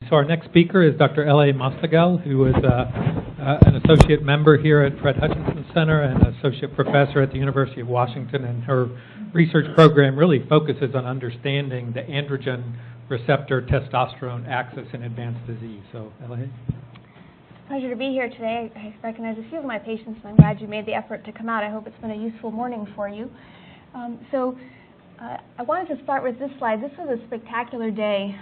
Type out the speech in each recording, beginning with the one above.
So our next speaker is Dr. Elahe Mostaghel, who is an associate member here at Fred Hutchinson Center and associate professor at the University of Washington. And her research program really focuses on understanding the androgen receptor testosterone axis in advanced disease. So, Elahe. Pleasure to be here today. I recognize a few of my patients, and I'm glad you made the effort to come out. I hope it's been a useful morning for you. I wanted to start with this slide. This was a spectacular day,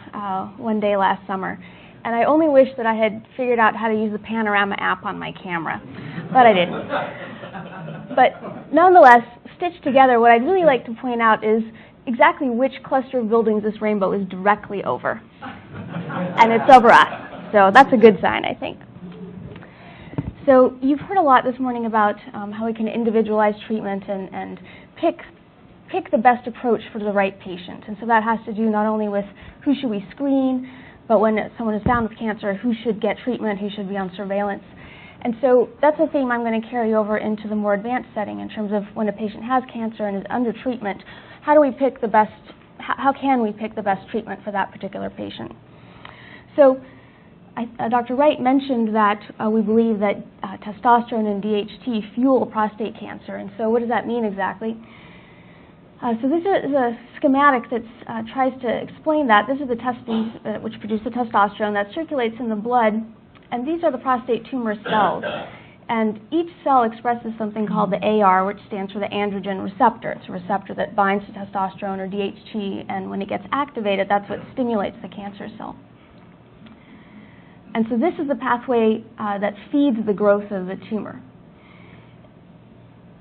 one day last summer, and I only wish that I had figured out how to use the Panorama app on my camera, but I didn't. But nonetheless, stitched together, what I'd really like to point out is exactly which cluster of buildings this rainbow is directly over, and it's over us, so that's a good sign, I think. So you've heard a lot this morning about how we can individualize treatment and pick the best approach for the right patient. And so that has to do not only with who should we screen, but when someone is found with cancer, who should get treatment, who should be on surveillance. And so that's a theme I'm going to carry over into the more advanced setting in terms of when a patient has cancer and is under treatment, how can we pick the best treatment for that particular patient? So Dr. Wright mentioned that we believe that testosterone and DHT fuel prostate cancer. And so what does that mean exactly? So this is a schematic that tries to explain that. This is the testes which produce the testosterone that circulates in the blood, and these are the prostate tumor cells. And each cell expresses something called the AR, which stands for the androgen receptor. It's a receptor that binds to testosterone or DHT, and when it gets activated, that's what stimulates the cancer cell. And so this is the pathway that feeds the growth of the tumor.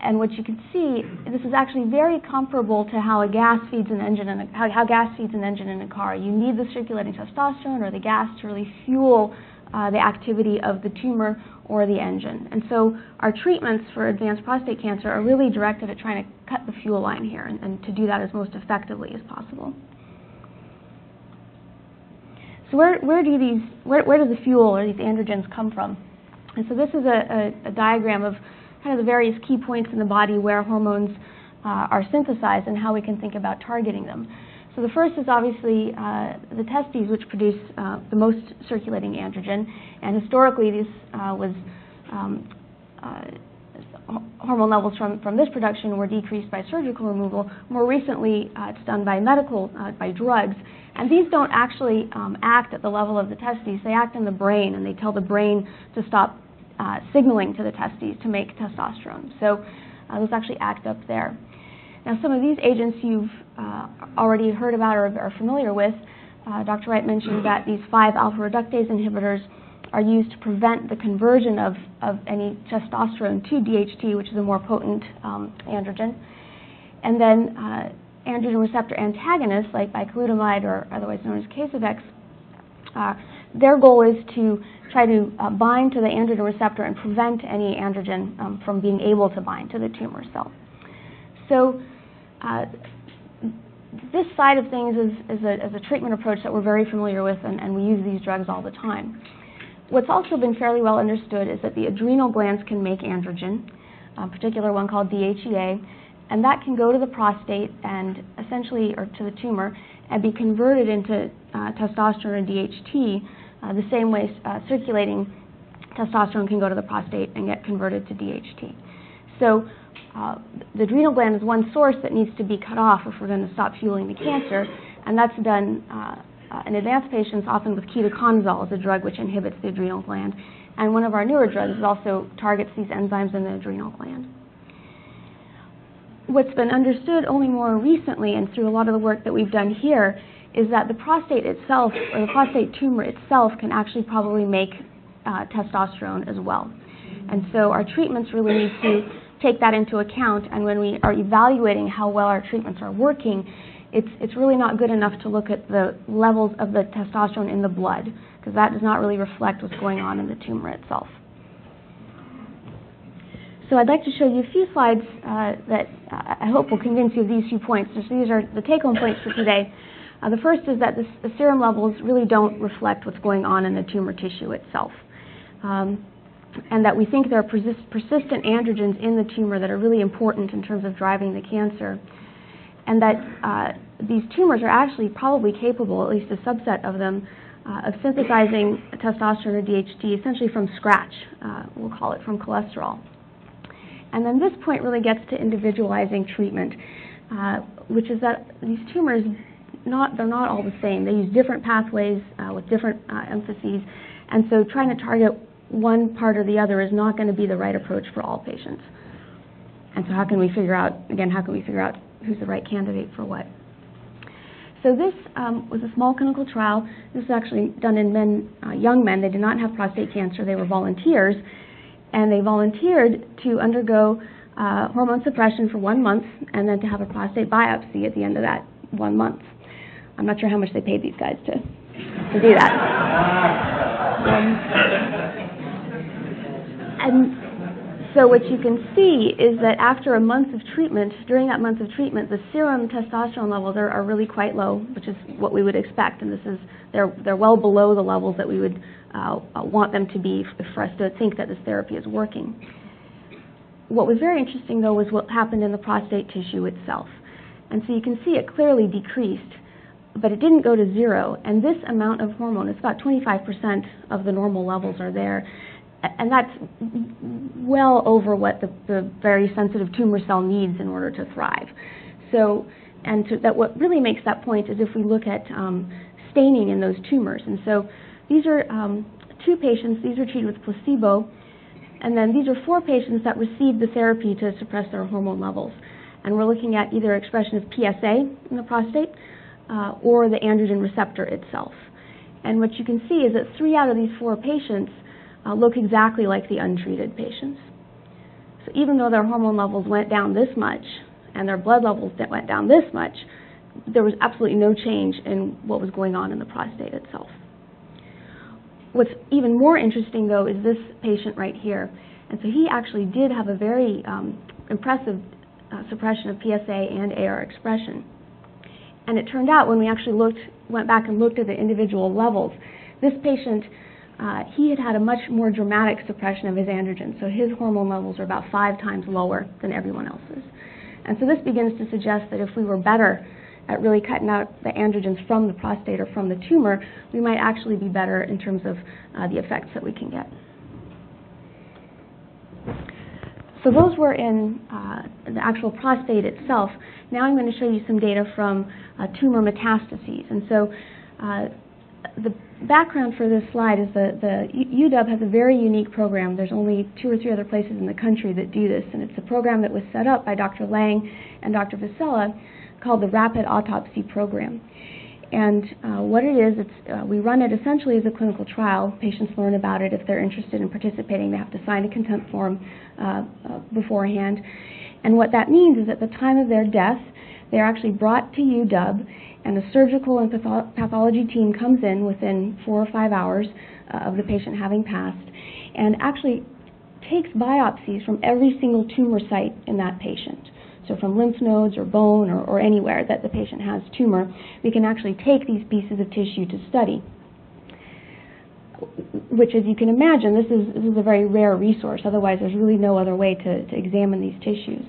And what you can see, this is actually very comparable to how gas feeds an engine how gas feeds an engine in a car. You need the circulating testosterone or the gas to really fuel the activity of the tumor or the engine. And so our treatments for advanced prostate cancer are really directed at trying to cut the fuel line here and to do that as most effectively as possible. So where does the fuel or these androgens come from? And so this is a diagram of kind of the various key points in the body where hormones are synthesized and how we can think about targeting them. So the first is obviously the testes, which produce the most circulating androgen, and historically this was hormone levels from this production were decreased by surgical removal. More recently, it's done by by drugs, and these don't actually act at the level of the testes. They act in the brain, and they tell the brain to stop signaling to the testes to make testosterone. So those actually act up there. Now, some of these agents you've already heard about or are familiar with. Dr. Wright mentioned that these 5 alpha reductase inhibitors are used to prevent the conversion of any testosterone to DHT, which is a more potent androgen. And then androgen receptor antagonists like bicalutamide, or otherwise known as Casodex, their goal is to try to bind to the androgen receptor and prevent any androgen from being able to bind to the tumor cell. So this side of things is a treatment approach that we're very familiar with, and we use these drugs all the time. What's also been fairly well understood is that the adrenal glands can make androgen, a particular one called DHEA, and that can go to the prostate and essentially, or to the tumor, and be converted into testosterone and DHT, the same way circulating testosterone can go to the prostate and get converted to DHT. So the adrenal gland is one source that needs to be cut off if we're going to stop fueling the cancer, and that's done in advanced patients often with ketoconazole, is a drug which inhibits the adrenal gland. And one of our newer drugs also targets these enzymes in the adrenal gland. What's been understood only more recently, and through a lot of the work that we've done here, is that the prostate itself, or the prostate tumor itself, can actually probably make testosterone as well. And so our treatments really need to take that into account, and when we are evaluating how well our treatments are working, it's really not good enough to look at the levels of the testosterone in the blood, because that does not really reflect what's going on in the tumor itself. So I'd like to show you a few slides that I hope will convince you of these few points. So these are the take-home points for today. The first is that the serum levels really don't reflect what's going on in the tumor tissue itself, and that we think there are persistent androgens in the tumor that are really important in terms of driving the cancer, and that these tumors are actually probably capable, at least a subset of them, of synthesizing testosterone or DHT essentially from scratch, we'll call it, from cholesterol. And then this point really gets to individualizing treatment, which is that these tumors, they're not all the same. They use different pathways with different emphases, and so trying to target one part or the other is not going to be the right approach for all patients. And so how can we figure out who's the right candidate for what? So this was a small clinical trial. This was actually done in men, young men. They did not have prostate cancer. They were volunteers, and they volunteered to undergo hormone suppression for 1 month and then to have a prostate biopsy at the end of that 1 month. I'm not sure how much they paid these guys to do that. And so what you can see is that after a month of treatment, during that month of treatment, the serum testosterone levels are really quite low, which is what we would expect, and they're well below the levels that we would want them to be for us to think that this therapy is working. What was very interesting, though, was what happened in the prostate tissue itself. And so you can see it clearly decreased, but it didn't go to zero, and this amount of hormone, it's about 25% of the normal levels are there, and that's well over what the very sensitive tumor cell needs in order to thrive. So, that what really makes that point is if we look at staining in those tumors. And so these are 2 patients. These are treated with placebo, and then these are 4 patients that received the therapy to suppress their hormone levels. And we're looking at either expression of PSA in the prostate or the androgen receptor itself. And what you can see is that 3 out of these 4 patients look exactly like the untreated patients. So even though their hormone levels went down this much and their blood levels went down this much, there was absolutely no change in what was going on in the prostate itself. What's even more interesting, though, is this patient right here. And so he actually did have a very impressive suppression of PSA and AR expression. And it turned out when we actually went back and looked at the individual levels, this patient, he had a much more dramatic suppression of his androgens. So his hormone levels are about 5 times lower than everyone else's. And so this begins to suggest that if we were better at really cutting out the androgens from the prostate or from the tumor, we might actually be better in terms of the effects that we can get. So those were in the actual prostate itself. Now I'm going to show you some data from tumor metastases. And so the background for this slide is the UW has a very unique program. There's only 2 or 3 other places in the country that do this, and it's a program that was set up by Dr. Lang and Dr. Vasella called the Rapid Autopsy Program. And what it is, we run it essentially as a clinical trial. Patients learn about it. If they're interested in participating, they have to sign a consent form beforehand. And what that means is at the time of their death, they're actually brought to UW, and the surgical and pathology team comes in within 4 or 5 hours of the patient having passed, and actually takes biopsies from every single tumor site in that patient. So from lymph nodes or bone or anywhere that the patient has tumor, we can actually take these pieces of tissue to study, which, as you can imagine, this is a very rare resource. Otherwise, there's really no other way to examine these tissues.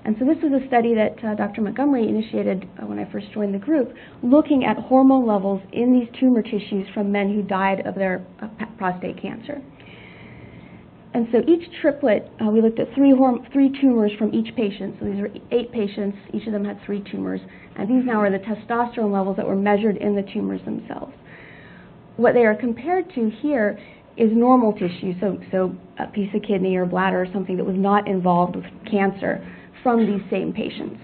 And so this was a study that Dr. Montgomery initiated when I first joined the group, looking at hormone levels in these tumor tissues from men who died of their prostate cancer. And so each triplet, we looked at 3 tumors from each patient. So these are 8 patients. Each of them had 3 tumors. And these now are the testosterone levels that were measured in the tumors themselves. What they are compared to here is normal tissue, so a piece of kidney or bladder or something that was not involved with cancer from these same patients.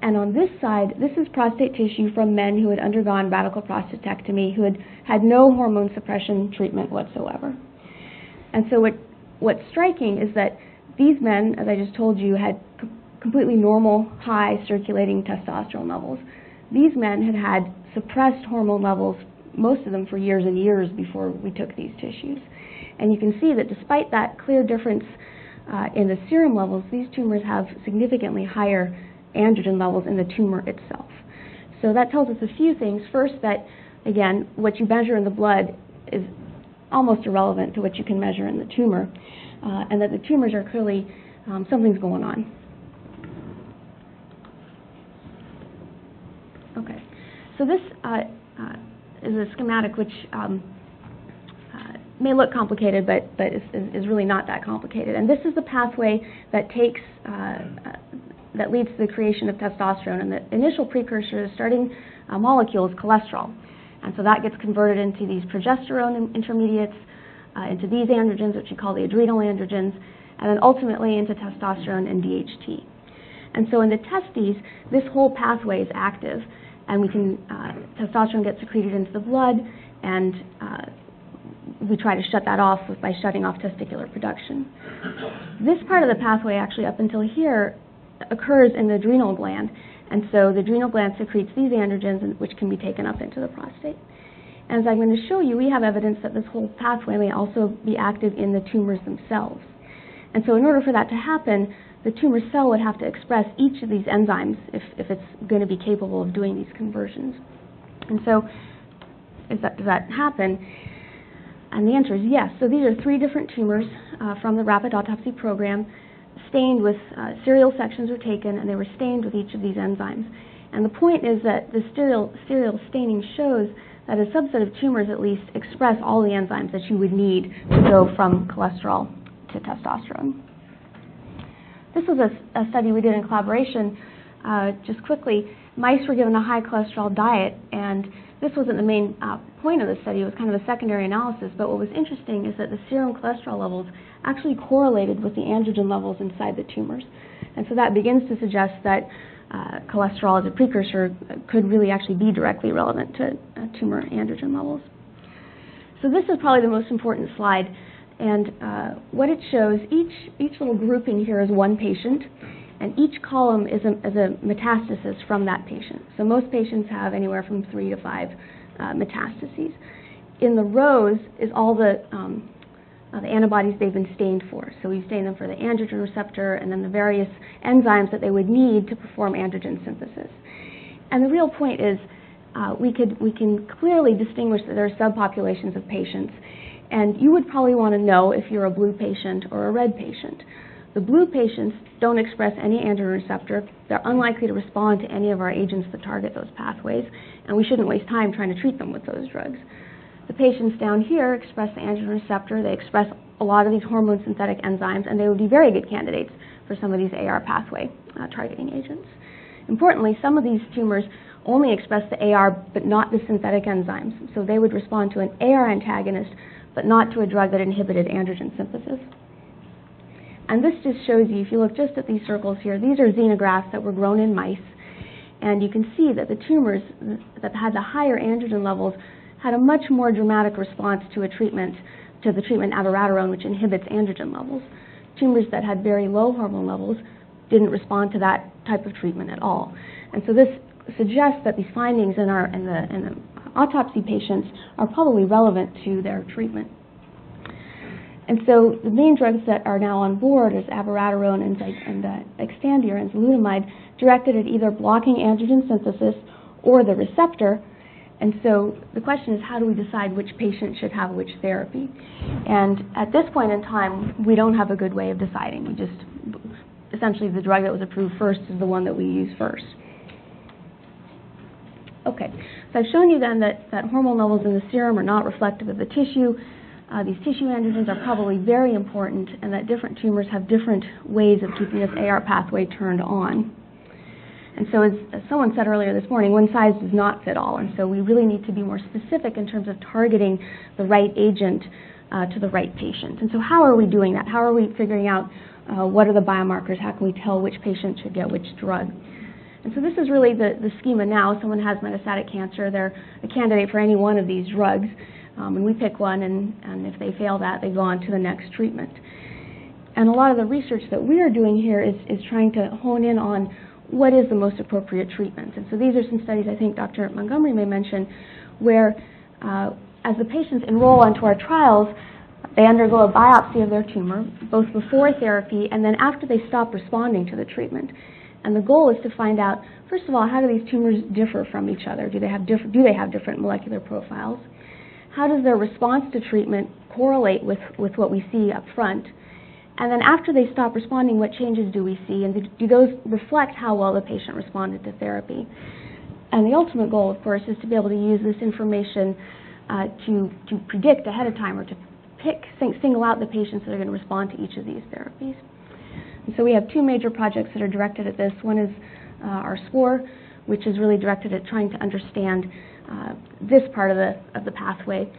And on this side, this is prostate tissue from men who had undergone radical prostatectomy, who had no hormone suppression treatment whatsoever. And so what's striking is that these men, as I just told you, had completely normal, high circulating testosterone levels. These men had suppressed hormone levels, most of them for years and years before we took these tissues. And you can see that despite that clear difference in the serum levels, these tumors have significantly higher androgen levels in the tumor itself. So that tells us a few things. First, that, again, what you measure in the blood is almost irrelevant to what you can measure in the tumor, and that the tumors are clearly, something's going on. Okay, so this is a schematic which may look complicated, but is really not that complicated. And this is the pathway that takes that leads to the creation of testosterone. And the initial precursor, the starting molecule, is cholesterol. And so that gets converted into these progesterone intermediates, into these androgens, which we call the adrenal androgens, and then ultimately into testosterone and DHT. And so in the testes, this whole pathway is active, and we can testosterone gets secreted into the blood, and we try to shut that off by shutting off testicular production. This part of the pathway, actually up until here, occurs in the adrenal gland, and so the adrenal gland secretes these androgens, which can be taken up into the prostate. And as I'm going to show you, we have evidence that this whole pathway may also be active in the tumors themselves. And so in order for that to happen, the tumor cell would have to express each of these enzymes if it's going to be capable of doing these conversions. And so does that happen? And the answer is yes. So these are 3 different tumors from the rapid autopsy program, stained with serial sections were taken, and they were stained with each of these enzymes. And the point is that the serial staining shows that a subset of tumors at least express all the enzymes that you would need to go from cholesterol to testosterone. This was a study we did in collaboration. Just quickly, mice were given a high cholesterol diet, and this wasn't the main point of the study. It was kind of a secondary analysis, but what was interesting is that the serum cholesterol levels actually correlated with the androgen levels inside the tumors. And so that begins to suggest that cholesterol as a precursor could really actually be directly relevant to tumor androgen levels. So this is probably the most important slide, and what it shows, each little grouping here is one patient, and each column is a metastasis from that patient. So most patients have anywhere from 3 to 5 metastases. In the rows is all the antibodies they've been stained for. So we stain them for the androgen receptor and then the various enzymes that they would need to perform androgen synthesis. And the real point is we can clearly distinguish that there are subpopulations of patients, and you would probably want to know if you're a blue patient or a red patient. The blue patients don't express any androgen receptor. They're unlikely to respond to any of our agents that target those pathways, and we shouldn't waste time trying to treat them with those drugs. The patients down here express the androgen receptor. They express a lot of these hormone synthetic enzymes, and they would be very good candidates for some of these AR pathway targeting agents. Importantly, some of these tumors only express the AR but not the synthetic enzymes, so they would respond to an AR antagonist but not to a drug that inhibited androgen synthesis. And this just shows you, if you look just at these circles here, these are xenografts that were grown in mice, and you can see that the tumors that had the higher androgen levels had a much more dramatic response to the treatment abiraterone, which inhibits androgen levels. Tumors that had very low hormone levels didn't respond to that type of treatment at all. And so this suggests that these findings in the autopsy patients are probably relevant to their treatment. And so the main drugs that are now on board is abiraterone and Xtandi or enzalutamide, directed at either blocking androgen synthesis or the receptor. And so the question is, how do we decide which patient should have which therapy? And at this point in time, we don't have a good way of deciding. We just, essentially the drug that was approved first is the one that we use first. Okay, so I've shown you then that hormone levels in the serum are not reflective of the tissue. These tissue androgens are probably very important, and that different tumors have different ways of keeping this AR pathway turned on. And so as someone said earlier this morning, one size does not fit all, and so we really need to be more specific in terms of targeting the right agent to the right patient. And so how are we doing that? How are we figuring out what are the biomarkers? How can we tell which patient should get which drug? And so this is really the schema now. Someone has metastatic cancer. They're a candidate for any one of these drugs. And we pick one, and if they fail that, they go on to the next treatment. And a lot of the research that we are doing here is trying to hone in on what is the most appropriate treatment. And so these are some studies I think Dr. Montgomery may mention, where as the patients enroll onto our trials, they undergo a biopsy of their tumor, both before therapy and then after they stop responding to the treatment. And the goal is to find out, first of all, how do these tumors differ from each other? Do they have different molecular profiles? How does their response to treatment correlate with what we see up front? And then after they stop responding, what changes do we see? And do those reflect how well the patient responded to therapy? And the ultimate goal, of course, is to be able to use this information to predict ahead of time, or to single out the patients that are going to respond to each of these therapies. And so we have two major projects that are directed at this. One is our SPORE, which is really directed at trying to understand this part of the pathway.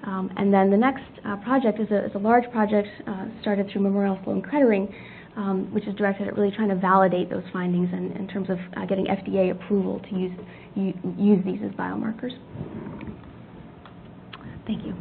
And then the next project is a large project started through Memorial Sloan Kettering, which is directed at really trying to validate those findings in terms of getting FDA approval to use these as biomarkers. Thank you.